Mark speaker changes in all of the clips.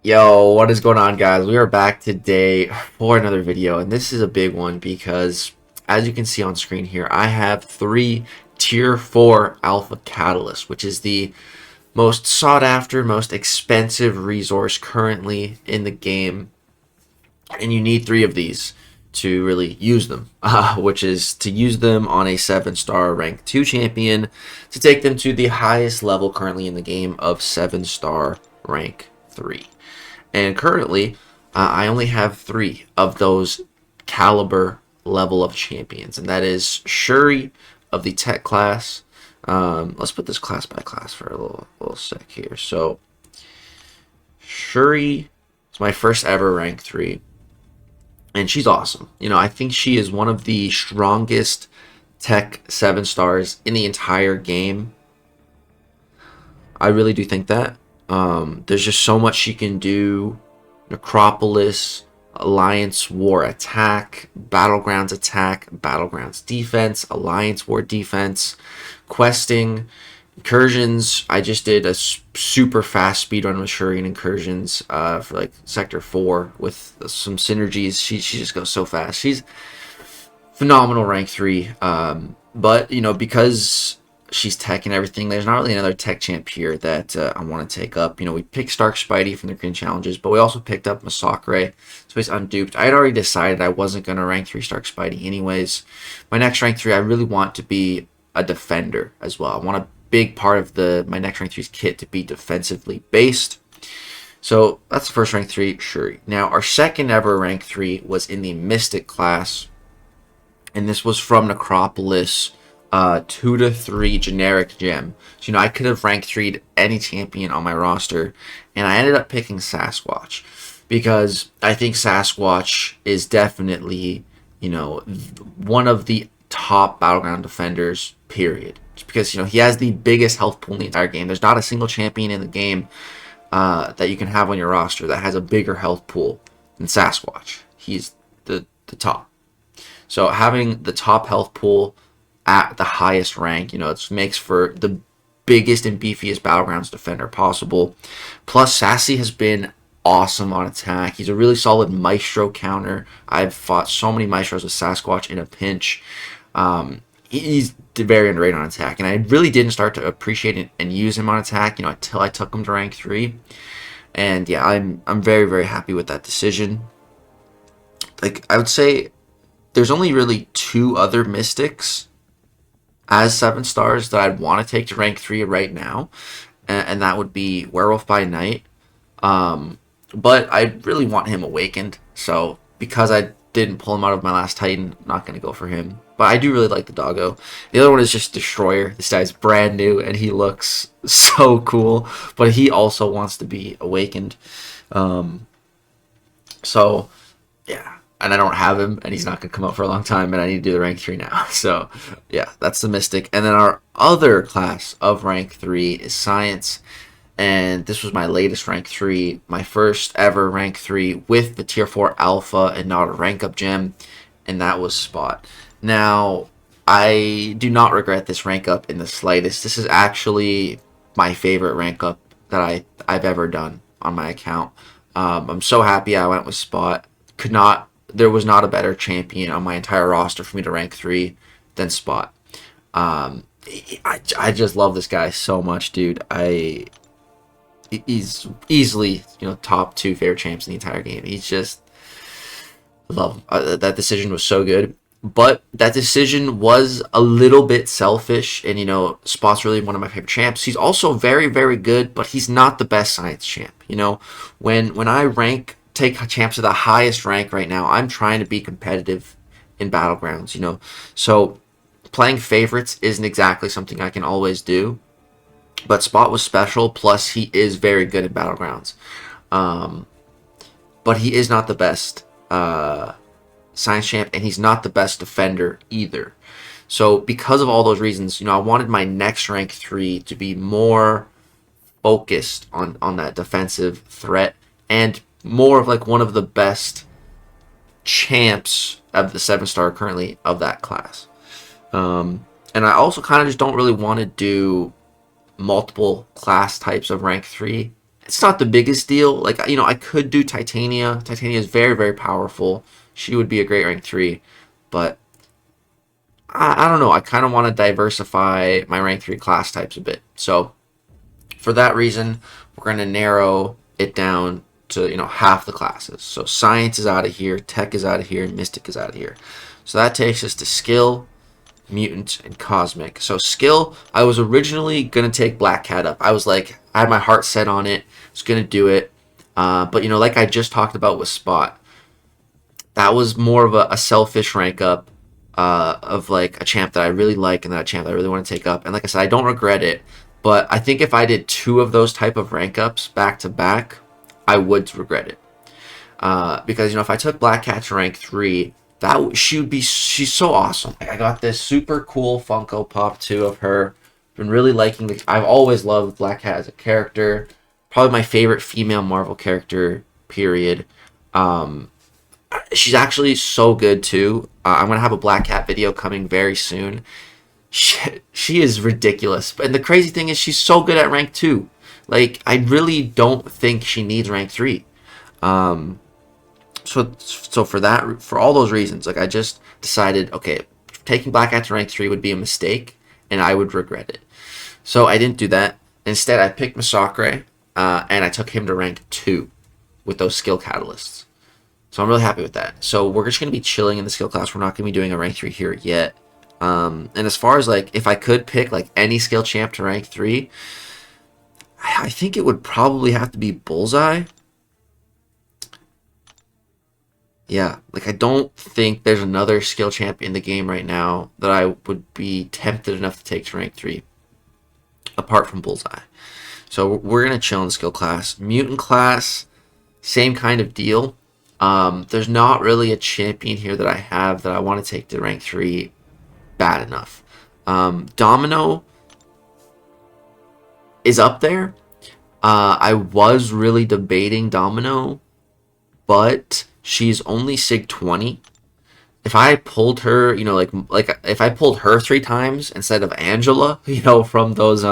Speaker 1: Yo, what is going on, guys? We are back today for another video, and this is a big one because, as you can see on screen here, I have 3 Tier 4 Alpha Catalysts, which is the most sought after, most expensive resource currently in the game, and you need 3 of these to really use them, which is to use them on a 7-star rank 2 champion to take them to the highest level currently in the game of 7-star rank 3. And currently, I only have 3 of those caliber level of champions, and that is Shuri of the tech class. Let's put this class by class for a little sec here. So, Shuri is my first ever rank 3, and she's awesome. I think she is one of the strongest tech 7 stars in the entire game. I really do think that. There's just so much she can do. Necropolis, Alliance War attack, Battlegrounds defense, Alliance War defense, questing, incursions. I just did a super fast speedrun with Shuri and incursions for like Sector 4 with some synergies. She just goes so fast. She's phenomenal rank 3. But, because she's tech and everything, there's not really another tech champ here that I want to take up. We picked Stark Spidey from the Green Challenges, but we also picked up MCOC, so he's unduped. I had already decided I wasn't going to rank 3 Stark Spidey anyways. My next rank 3, I really want to be a defender as well. I want a big part of my next rank 3's kit to be defensively based. So that's the first rank 3, Shuri. Now, our second ever rank 3 was in the Mystic class, and this was from Necropolis 2 to 3 generic gem. So I could have rank 3'd any champion on my roster, and I ended up picking Sasquatch because I think Sasquatch is definitely one of the top battleground defenders, period. Just because he has the biggest health pool in the entire game. There's not a single champion in the game that you can have on your roster that has a bigger health pool than Sasquatch. He's the top. So having the top health pool at the highest rank, it makes for the biggest and beefiest Battlegrounds defender possible. Plus, Sassy has been awesome on attack. He's a really solid Maestro counter. I've fought so many Maestros with Sasquatch in a pinch. He's very underrated on attack, and I really didn't start to appreciate it and use him on attack, until I took him to rank 3. And yeah, I'm very, very happy with that decision. Like, I would say there's only really 2 other Mystics as 7 stars that I'd want to take to rank 3 right now, and that would be Werewolf by Night. But I really want him awakened, so because I didn't pull him out of my last Titan, I'm not going to go for him. But I do really like the doggo. The other one is just Destroyer. This guy's brand new, and he looks so cool, but he also wants to be awakened. So, yeah. And I don't have him, and he's not going to come out for a long time, and I need to do the rank 3 now. So, yeah, that's the Mystic. And then our other class of rank 3 is Science, and this was my latest rank 3, my first ever rank 3 with the Tier 4 Alpha and not a rank up gem, and that was Spot. Now, I do not regret this rank up in the slightest. This is actually my favorite rank up that I've ever done on my account. I'm so happy I went with Spot. There was not a better champion on my entire roster for me to rank 3 than Spot. I just love this guy so much, dude. He's easily top 2 favorite champs in the entire game. He's just love him. That decision was so good, but that decision was a little bit selfish. And Spot's really one of my favorite champs. He's also very, very good, but he's not the best Science champ. When I take champs to the highest rank right now, I'm trying to be competitive in Battlegrounds, so playing favorites isn't exactly something I can always do, but Spot was special, plus he is very good at Battlegrounds, but he is not the best Science champ, and he's not the best defender either. So because of all those reasons, I wanted my next rank 3 to be more focused on that defensive threat, and more of like one of the best champs of the 7-star currently of that class. And I also kind of just don't really want to do multiple class types of rank 3 It's not the biggest deal. Like, you know, I could do Titania. Titania is very, very powerful. She would be a great rank 3. But I don't know. I kind of want to diversify my rank 3 class types a bit. So for that reason, we're going to narrow it down to, you know, half the classes. So science is out of here, tech is out of here, and mystic is out of here. So that takes us to skill, mutant, and cosmic. So skill, I was originally going to take Black Cat up. I was like, I had my heart set on it. I was going to do it. But, you know, like I just talked about with Spot, that was more of a selfish rank up of like a champ that I really like and that a champ that I really want to take up. And like I said, I don't regret it. But I think if I did 2 of those type of rank ups back to back, I would regret it. Because, you know, if I took Black Cat to rank 3, she's so awesome. Like, I got this super cool Funko Pop too of her. Been really liking I've always loved Black Cat as a character. Probably my favorite female Marvel character, period. She's actually so good too. I'm gonna have a Black Cat video coming very soon. She is ridiculous. And the crazy thing is she's so good at rank 2. Like, I really don't think she needs rank 3. So for all those reasons, like, I just decided, okay, taking Black Cat to rank 3 would be a mistake, and I would regret it. So I didn't do that. Instead, I picked Masacre, and I took him to rank 2 with those skill catalysts. So I'm really happy with that. So we're just going to be chilling in the skill class. We're not going to be doing a rank 3 here yet. And as far as, like, if I could pick, like, any skill champ to rank 3, I think it would probably have to be Bullseye. Yeah, like, I don't think there's another skill champ in the game right now that I would be tempted enough to take to rank 3, apart from Bullseye. So we're going to chill in the skill class. Mutant class, same kind of deal. There's not really a champion here that I have that I want to take to rank 3 bad enough. Domino is up there. I was really debating Domino, but she's only Sig 20. If I pulled her, you know, like if I pulled her 3 times instead of Angela, you know, from those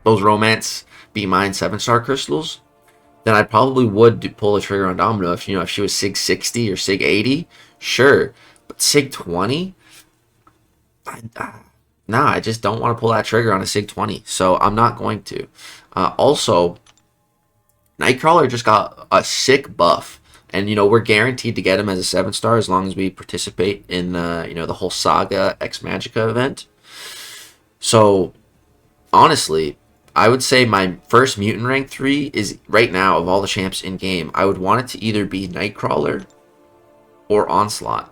Speaker 1: romance Be Mine 7-star crystals, then I probably would pull the trigger on Domino if, you know, if she was Sig 60 or Sig 80, sure. But Sig 20, nah, I just don't want to pull that trigger on a Sig 20, so I'm not going to. Also, Nightcrawler just got a sick buff, and, you know, we're guaranteed to get him as a 7-star as long as we participate in you know, the whole Saga X Magica event. So honestly, I would say my first mutant rank 3 is, right now, of all the champs in game, I would want it to either be Nightcrawler or Onslaught.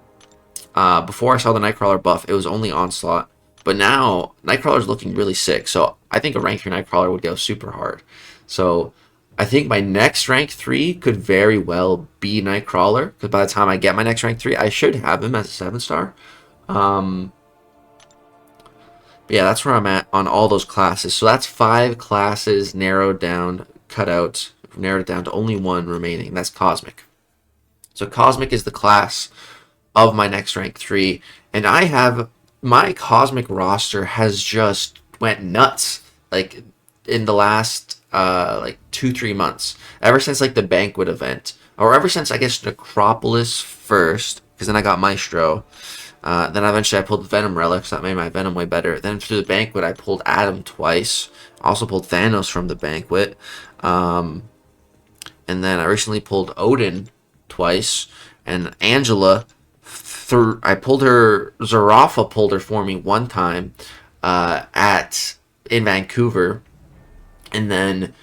Speaker 1: Before I saw the Nightcrawler buff, it was only Onslaught. But now, Nightcrawler's looking really sick, so I think a rank 3 Nightcrawler would go super hard. So I think my next rank 3 could very well be Nightcrawler, because by the time I get my next rank 3, I should have him as a 7-star. But yeah, that's where I'm at on all those classes. So that's 5 classes narrowed down, cut out, narrowed it down to only 1 remaining. That's Cosmic. So Cosmic is the class of my next rank 3. And I have, my Cosmic roster has just went nuts. Like, in the last, like, 2-3 months. Ever since, like, the Banquet event. Or ever since, I guess, Necropolis first. Because then I got Maestro. Then eventually I pulled Venom Relics. That made my Venom way better. Then through the Banquet, I pulled Adam twice. Also pulled Thanos from the Banquet. And then I recently pulled Odin twice. And Angela, I pulled her, Zarafa pulled her for me one time in Vancouver. And then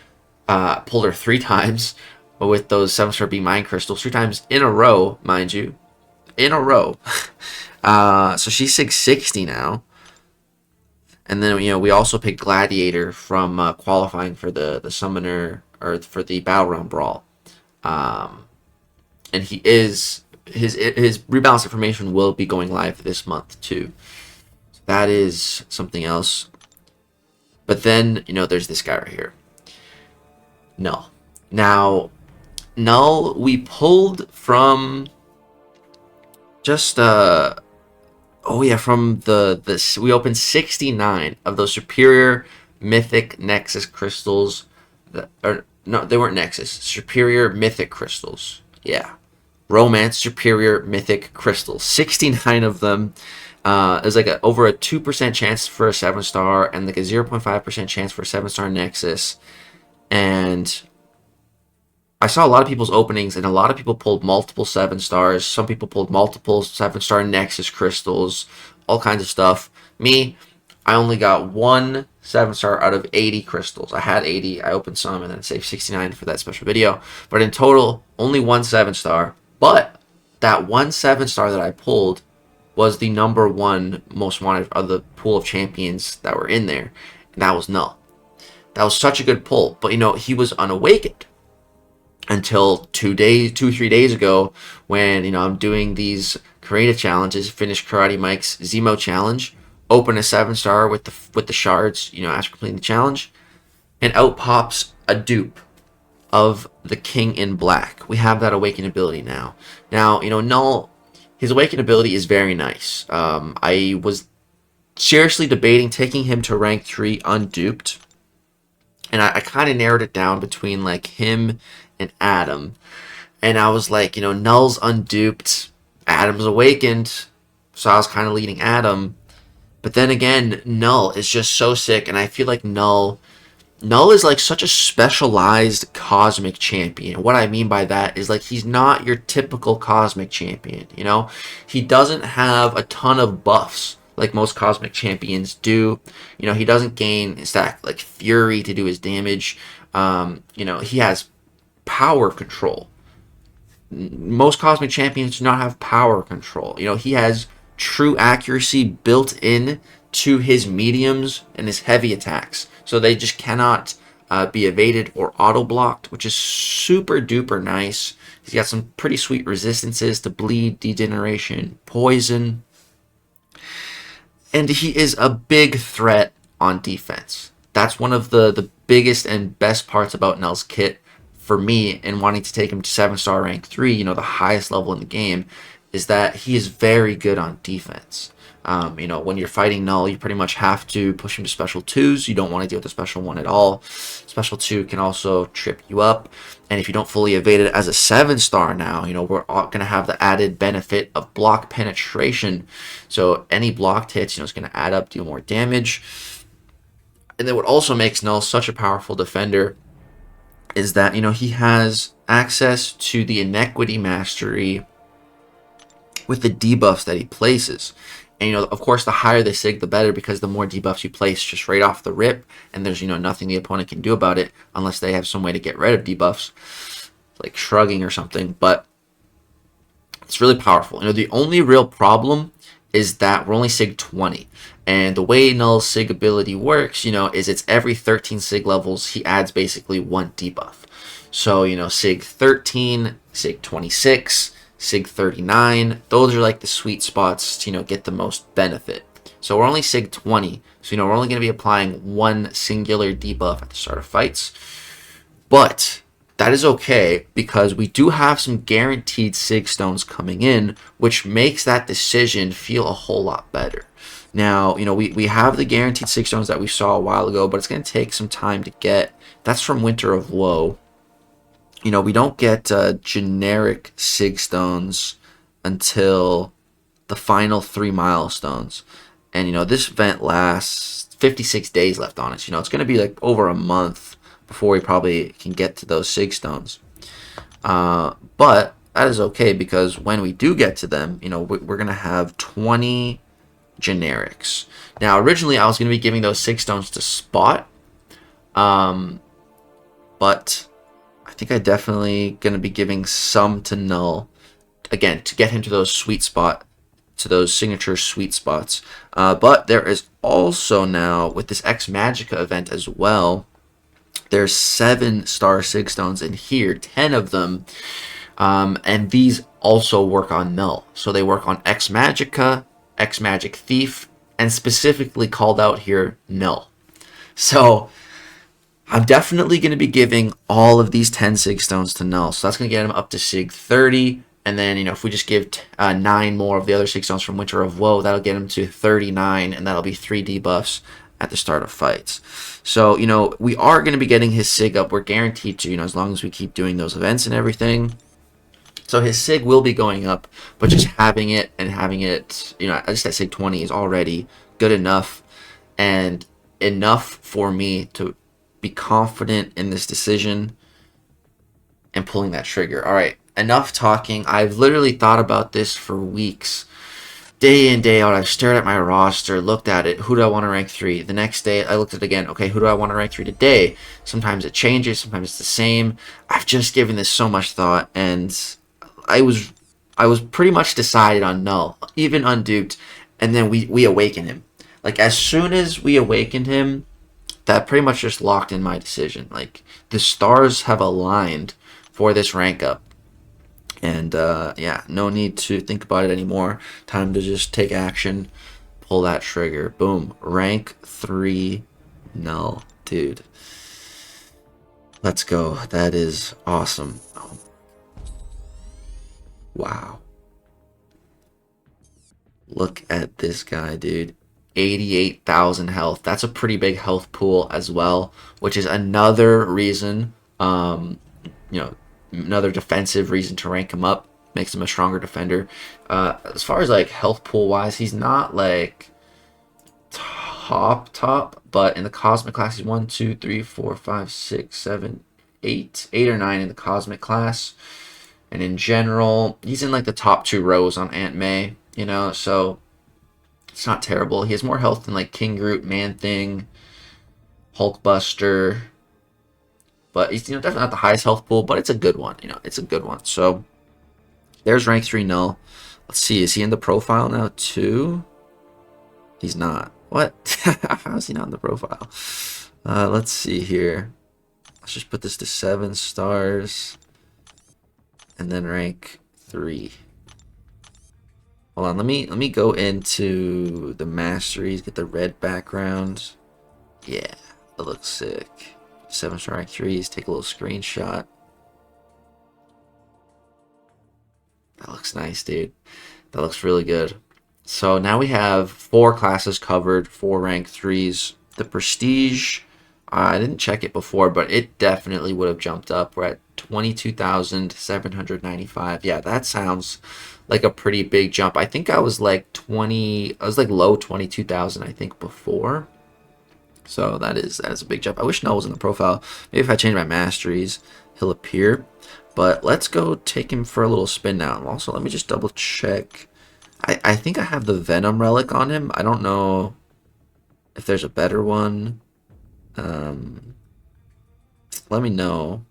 Speaker 1: pulled her 3 times with those 7-star B Mine Crystals. 3 times in a row, mind you. In a row. So she's 660 now. And then, you know, we also picked Gladiator from qualifying for the Summoner, or for the Battle Realm Brawl. And he is, his rebalance information will be going live this month too. So that is something else. But then, you know, there's this guy right here. Null. Now, Null we pulled from just oh yeah, from this we opened 69 of those superior mythic Nexus crystals that, or no, they weren't Nexus. Superior Mythic Crystals. Yeah. Romance Superior Mythic Crystals. 69 of them. There's like over a 2% chance for a 7-star and like a 0.5% chance for a 7-star Nexus. And I saw a lot of people's openings, and a lot of people pulled multiple 7-stars. Some people pulled multiple 7-star Nexus crystals, all kinds of stuff. Me, I only got one 7-star out of 80 crystals. I had 80. I opened some and then saved 69 for that special video. But in total, only one 7-star. But that one 7-star that I pulled was the #1 most wanted of the pool of champions that were in there. And that was Null. That was such a good pull. But, you know, he was unawakened until 3 days ago when, you know, I'm doing these creative challenges, finish Karate Mike's Zemo challenge, open a 7-star with the shards, you know, after completing the challenge, and out pops a dupe of the King in Black. We have that awaken ability now. Now, you know, Null, his awaken ability is very nice. I was seriously debating taking him to rank 3 unduped, and I kind of narrowed it down between like him and Adam. And I was like, you know, Null's unduped, Adam's awakened, so I was kind of leading Adam. But then again, Null is just so sick, and I feel like Null is like such a specialized cosmic champion. What I mean by that is like he's not your typical cosmic champion, you know? He doesn't have a ton of buffs like most cosmic champions do. You know, he doesn't gain stack like Fury to do his damage. You know, he has power control. Most cosmic champions do not have power control. You know, he has true accuracy built in to his mediums and his heavy attacks, so they just cannot be evaded or auto blocked, which is super duper nice. He's got some pretty sweet resistances to bleed, degeneration, poison, and he is a big threat on defense. That's one of the biggest and best parts about Null's kit for me, and wanting to take him to 7-star rank 3, you know, the highest level in the game, is that he is very good on defense. You know, when you're fighting Null, you pretty much have to push him to special 2s. You don't want to deal with the special 1 at all. Special 2 can also trip you up. And if you don't fully evade it as a 7-star now, you know, we're going to have the added benefit of block penetration. So any blocked hits, you know, it's going to add up, deal more damage. And then what also makes Null such a powerful defender is that, you know, he has access to the Inequity Mastery with the debuffs that he places. And, you know, of course, the higher the sig, the better, because the more debuffs you place just right off the rip, and there's, you know, nothing the opponent can do about it unless they have some way to get rid of debuffs, like shrugging or something. But it's really powerful. You know, the only real problem is that we're only sig 20. And the way Null's sig ability works, you know, is it's every 13 sig levels, he adds basically 1 debuff. So, you know, sig 13, sig 26, sig 39, those are like the sweet spots to, you know, get the most benefit. So we're only sig 20, so, you know, we're only going to be applying 1 singular debuff at the start of fights. But that is okay, because we do have some guaranteed sig stones coming in, which makes that decision feel a whole lot better. Now, you know, we have the guaranteed sig stones that we saw a while ago, but it's going to take some time to get. That's from Winter of Woe. You know, we don't get generic sig stones until the final 3 milestones. And, you know, this event lasts 56 days left on it. You know, it's going to be like over a month before we probably can get to those sig stones. But that is okay, because when we do get to them, you know, we're going to have 20 generics. Now, originally I was going to be giving those sig stones to Spot. But I think I definitely going to be giving some to Null, again, to get him to those sweet spot, to those signature sweet spots. But there is also now, with this Ex Magica event as well, there's 7-star sig stones in here, 10 of them, and these also work on Null. So they work on Ex Magica, Ex Magic Thief, and specifically called out here, Null. So I'm definitely going to be giving all of these 10 sig stones to Null. So that's going to get him up to sig 30. And then, you know, if we just give 9 more of the other sig stones from Winter of Woe, that'll get him to 39, and that'll be 3 debuffs at the start of fights. So, you know, we are going to be getting his SIG up. We're guaranteed to, you know, as long as we keep doing those events and everything. So his SIG will be going up, but just having it, you know, just at SIG 20 is already good enough, and enough for me to be confident in this decision and pulling that trigger. All right, enough talking. I've literally thought about this for weeks. Day in, day out, I've stared at my roster, looked at it. Who do I want to rank 3? The next day, I looked at it again. Okay, who do I want to rank 3 today? Sometimes it changes, sometimes it's the same. I've just given this so much thought, and I was pretty much decided on Null, even unduped, and then we awakened him. Like, as soon as we awakened him, that pretty much just locked in my decision. Like, the stars have aligned for this rank up. And, yeah, no need to think about it anymore. Time to just take action, pull that trigger. Boom. Rank 3 Null. Dude. Let's go. That is awesome. Oh. Wow. Look at this guy, dude. 88,000 health. That's a pretty big health pool as well, which is another reason, you know, another defensive reason to rank him up. Makes him a stronger defender. As far as like health pool wise, he's not like top, but in the cosmic class, he's 1, 2, 3, 4, 5, 6, 7, 8 or 9 in the cosmic class. And in general, he's in like the top 2 rows on Aunt May, you know, so it's not terrible. He has more health than like King Groot, Man Thing, Hulkbuster. But he's, you know, definitely not the highest health pool, but it's a good one. You know, it's a good one. So there's rank 3 Null. Let's see, is he in the profile now too? He's not. What? How is he not in the profile? Let's see here. Let's just put this to 7 stars. And then rank 3. Hold on, let me go into the masteries, get the red background. Yeah, that looks sick. 7-star rank 3s, take a little screenshot. That looks nice, dude. That looks really good. So now we have 4 classes covered, 4 rank 3s. The prestige, I didn't check it before, but it definitely would have jumped up. We're at 22,795. Yeah, that sounds like a pretty big jump. I think I was like low 22,000, I think, before. So that is a big jump. I wish Null was in the profile. Maybe if I change my masteries, he'll appear. But let's go take him for a little spin now. Also, let me just double check. I think I have the Venom relic on him. I don't know if there's a better one. Let me know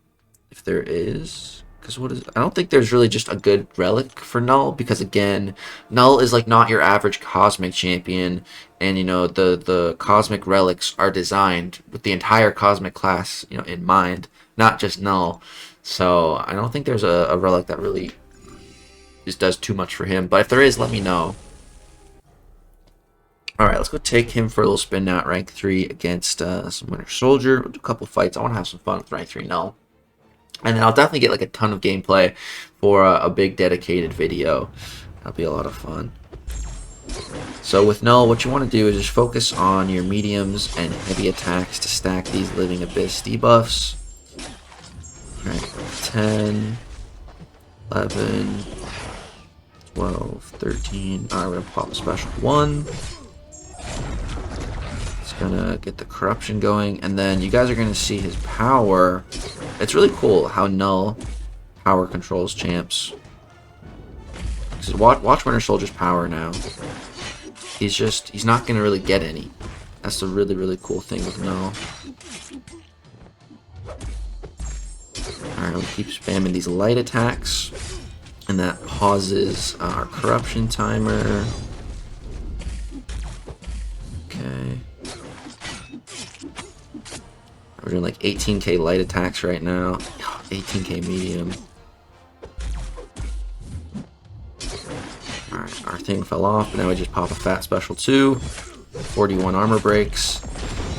Speaker 1: if there is. Because I don't think there's really just a good relic for Null, because again, Null is like not your average cosmic champion, and you know the cosmic relics are designed with the entire cosmic class, you know, in mind, not just Null. So I don't think there's a relic that really just does too much for him. But if there is, let me know. Alright, let's go take him for a little spin now at rank 3 against some Winter Soldier. We'll do a couple fights. I want to have some fun with rank 3 Null. And then I'll definitely get like a ton of gameplay for a big dedicated video. That'll be a lot of fun. So with Null, what you want to do is just focus on your mediums and heavy attacks to stack these Living Abyss debuffs. Alright, 10, 11, 12, 13. Alright, we're going to pop a special 1. It's gonna get the corruption going, and then you guys are gonna see his power. It's really cool how Null power controls champs. Watch Winter Soldier's power now. He's not gonna really get any. That's the really cool thing with Null. Alright, we'll keep spamming these light attacks, and that pauses our corruption timer. Okay. We're doing like 18k light attacks right now. 18k medium. Alright, our thing fell off, but now we just pop a fat special 2. 41 armor breaks.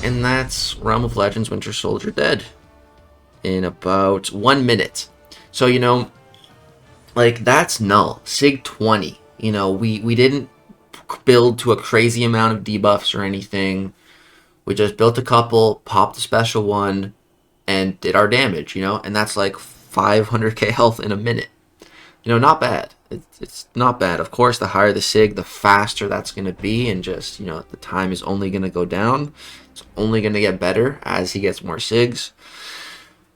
Speaker 1: And that's Realm of Legends Winter Soldier dead. In about 1 minute. So, you know, like, that's Null. Sig 20. You know, we didn't build to a crazy amount of debuffs or anything. We just built a couple, popped a special one, and did our damage, you know? And that's like 500k health in a minute. You know, not bad. It's not bad. Of course, the higher the sig, the faster that's going to be, and just, you know, the time is only going to go down. It's only going to get better as he gets more sigs.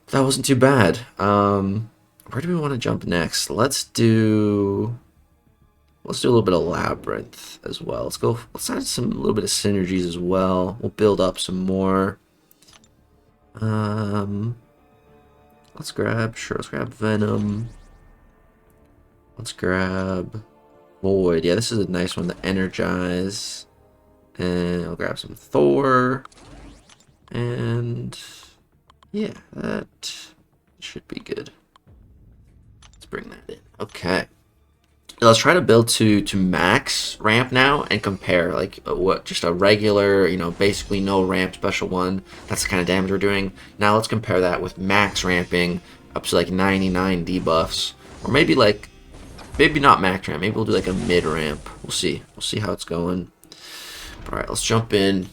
Speaker 1: That wasn't too bad. Where do we want to jump next? Let's do a little bit of Labyrinth as well. Let's add a little bit of synergies as well. We'll build up some more. Let's grab Venom. Let's grab Void. Yeah, this is a nice one to energize. And I'll grab some Thor. And yeah, that should be good. Let's bring that in. Okay. Let's try to build to max ramp now and compare like what just a regular, you know, basically no ramp special one. That's the kind of damage we're doing. Now let's compare that with max ramping up to like 99 debuffs, or maybe not max ramp. Maybe we'll do like a mid ramp. We'll see. We'll see how it's going. All right, let's jump in.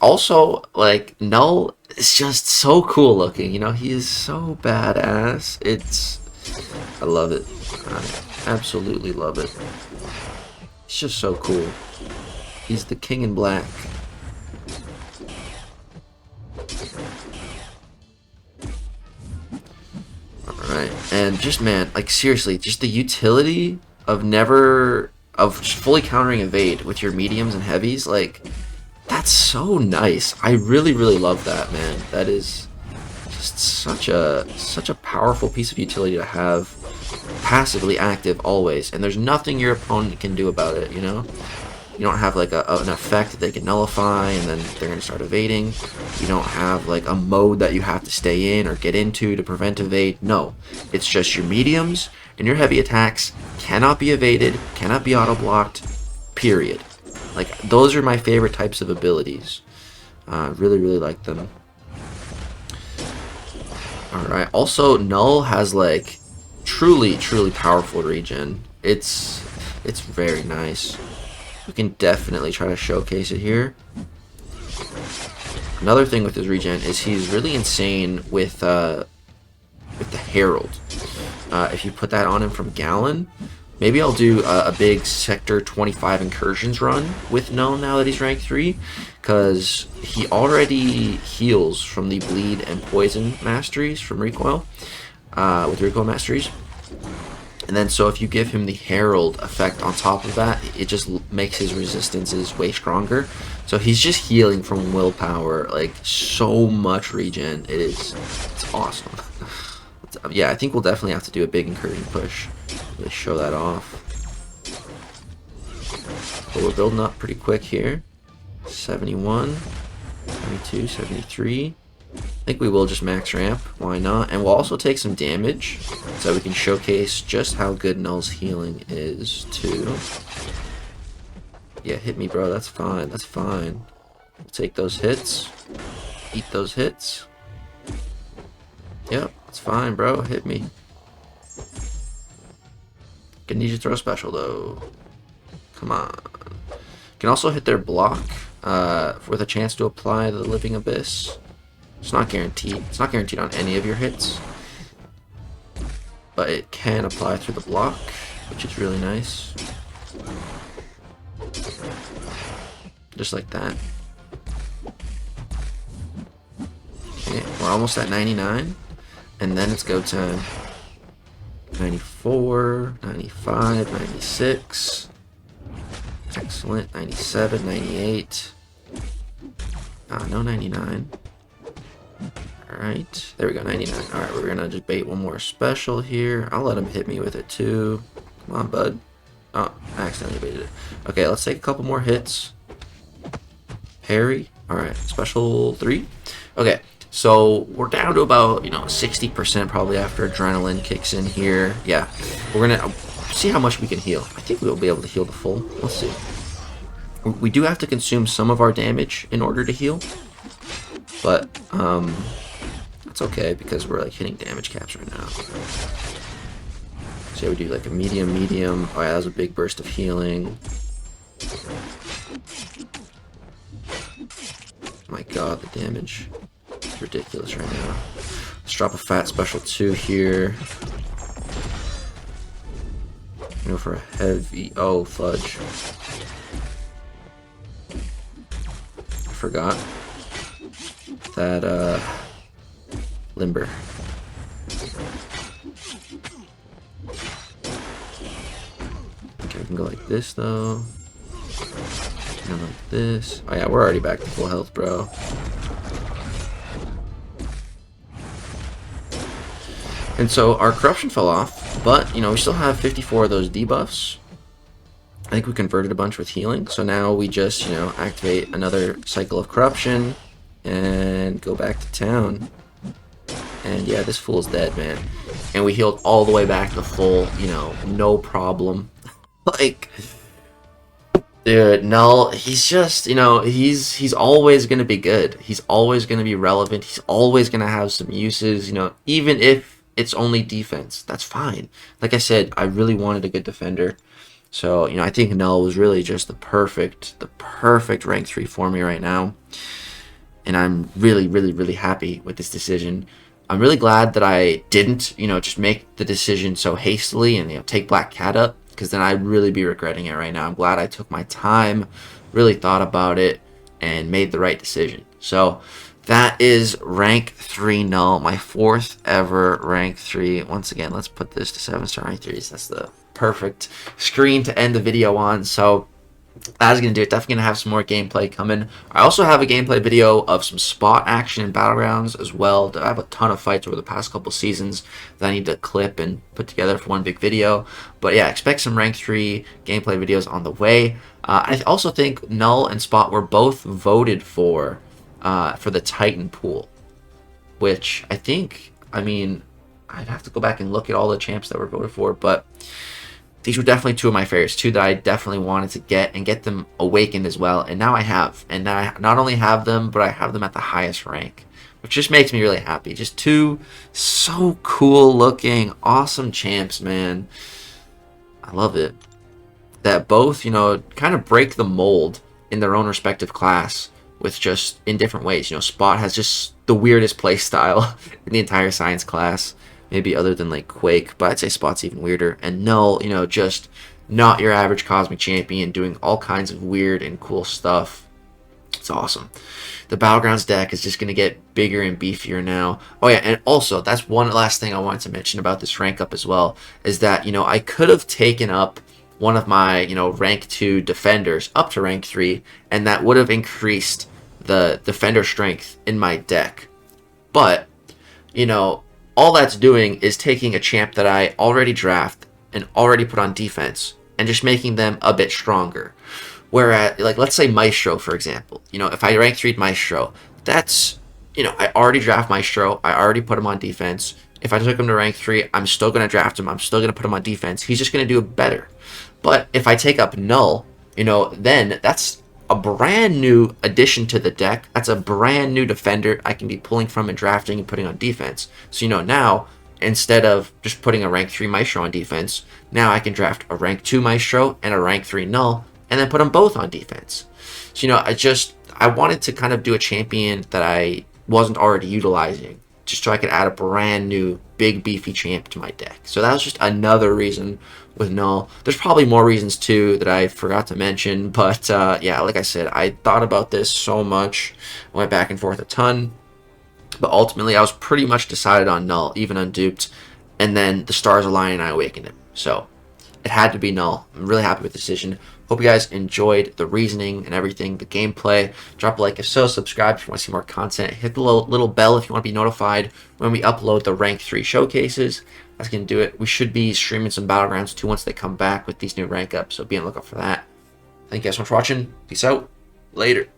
Speaker 1: Also, like, Null is just so cool looking. You know, he is so badass. I love it. I absolutely love it. He's just so cool. He's the king in black. Alright, and just, man, like, seriously, just the utility of just fully countering evade with your mediums and heavies, like, that's so nice. I really, really love that, man. That is just such a powerful piece of utility to have passively active always, and there's nothing your opponent can do about it, you know? You don't have like an effect that they can nullify and then they're going to start evading. You don't have like a mode that you have to stay in or get into to prevent evade. No, it's just your mediums and your heavy attacks cannot be evaded, cannot be auto-blocked, period. Like, those are my favorite types of abilities. Really, really like them. Alright, also Null has like truly powerful regen. It's very nice. We can definitely try to showcase it here. Another thing with his regen is he's really insane with the Herald. If you put that on him from Gallon, maybe I'll do a big Sector 25 incursions run with Null now that he's rank 3, because he already heals from the bleed and poison masteries from recoil, with recoil masteries. And then so if you give him the Herald effect on top of that, it just makes his resistances way stronger. So he's just healing from willpower, like so much regen. It's awesome. Yeah, I think we'll definitely have to do a big incursion push. Really show that off. But we're building up pretty quick here. 71, 72, 73. I think we will just max ramp. Why not? And we'll also take some damage so we can showcase just how good Null's healing is too. Yeah, hit me, bro. That's fine. That's fine. We'll take those hits. Eat those hits. Yep, it's fine, bro. Hit me. Gonna need you to throw special though. Come on. Can also hit their block with a chance to apply the Living Abyss. It's not guaranteed. It's not guaranteed on any of your hits, but it can apply through the block, which is really nice. Just like that. Okay, we're almost at 99, and then it's go time. 94, 95, 96. Excellent. 97, 98. No 99. Alright, there we go, 99. Alright, we're gonna just bait one more special here. I'll let him hit me with it too. Come on, bud. Oh, I accidentally baited it. Okay, let's take a couple more hits. Parry. Alright, special 3. Okay, so we're down to about, 60% probably after adrenaline kicks in here. Yeah, we're gonna see how much we can heal. I think we'll be able to heal the full. Let's see. We do have to consume some of our damage in order to heal. But, that's okay because we're like hitting damage caps right now. So yeah, we do like a medium. Oh yeah, that was a big burst of healing. My god, the damage is ridiculous right now. Let's drop a fat special 2 here. Go for a heavy... Oh, fudge. I forgot that, limber. Okay, we can go like this, though. And like this. Oh, yeah, we're already back to full health, bro. And so our corruption fell off, but, you know, we still have 54 of those debuffs. I think we converted a bunch with healing, so now we just, you know, activate another cycle of corruption and go back to town. And yeah, this fool's dead, man. And we healed all the way back to full, you know, no problem. Like, dude, Null, he's just, you know, he's always going to be good. He's always going to be relevant. He's always going to have some uses, you know, even if it's only defense. That's fine. Like I said, I really wanted a good defender. So, you know, I think Null was really just the perfect rank 3 for me right now. And I'm really, really, really happy with this decision. I'm really glad that I didn't, you know, just make the decision so hastily and, you know, take Black Cat up, because then I'd really be regretting it right now. I'm glad I took my time, really thought about it, and made the right decision. So that is rank 3 Null, my 4th ever rank 3. Once again, let's put this to 7-star rank 3s. That's the perfect screen to end the video on. So that is going to do it. Definitely going to have some more gameplay coming. I also have a gameplay video of some spot action in Battlegrounds as well. I have a ton of fights over the past couple seasons that I need to clip and put together for one big video. But yeah, expect some rank 3 gameplay videos on the way. I also think Null and Spot were both voted for the Titan pool, which I think, I mean, I'd have to go back and look at all the champs that were voted for, but these were definitely 2 of my favorites, 2 that I definitely wanted to get and get them awakened as well. And now I have. And now I not only have them, but I have them at the highest rank, which just makes me really happy. Just 2 so cool looking, awesome champs, man. I love it. That both, you know, kind of break the mold in their own respective class with just in different ways. You know, Spot has just the weirdest play style in the entire science class. Maybe other than like Quake, but I'd say Spot's even weirder. And Null, you know, just not your average Cosmic Champion, doing all kinds of weird and cool stuff. It's awesome. The Battlegrounds deck is just going to get bigger and beefier now. Oh yeah, and also, that's one last thing I wanted to mention about this rank up as well, is that, you know, I could have taken up one of my, you know, rank 2 defenders up to rank 3, and that would have increased the defender strength in my deck. But, you know, all that's doing is taking a champ that I already draft and already put on defense and just making them a bit stronger. Whereas, like, let's say Maestro, for example. You know, if I rank 3'd Maestro, that's, you know, I already draft Maestro. I already put him on defense. If I took him to rank 3, I'm still going to draft him. I'm still going to put him on defense. He's just going to do better. But if I take up Null, you know, then that's a brand new addition to the deck. That's a brand new defender I can be pulling from and drafting and putting on defense. So, you know, now, instead of just putting a rank 3 Maestro on defense, now I can draft a rank 2 Maestro and a rank 3 Null, and then put them both on defense. So, you know, I wanted to kind of do a champion that I wasn't already utilizing, just so I could add a brand new big beefy champ to my deck. So that was just another reason with Null. There's probably more reasons too that I forgot to mention, but yeah, like I said, I thought about this so much, went back and forth a ton, but ultimately I was pretty much decided on Null, even unduped, and then the stars aligned and I awakened him. So it had to be Null. I'm really happy with the decision. Hope you guys enjoyed the reasoning and everything, the gameplay. Drop a like if so, subscribe if you want to see more content. Hit the little bell if you want to be notified when we upload the rank 3 showcases. That's going to do it. We should be streaming some Battlegrounds too once they come back with these new rank ups, so be on the lookout for that. Thank you guys so much for watching. Peace out. Later.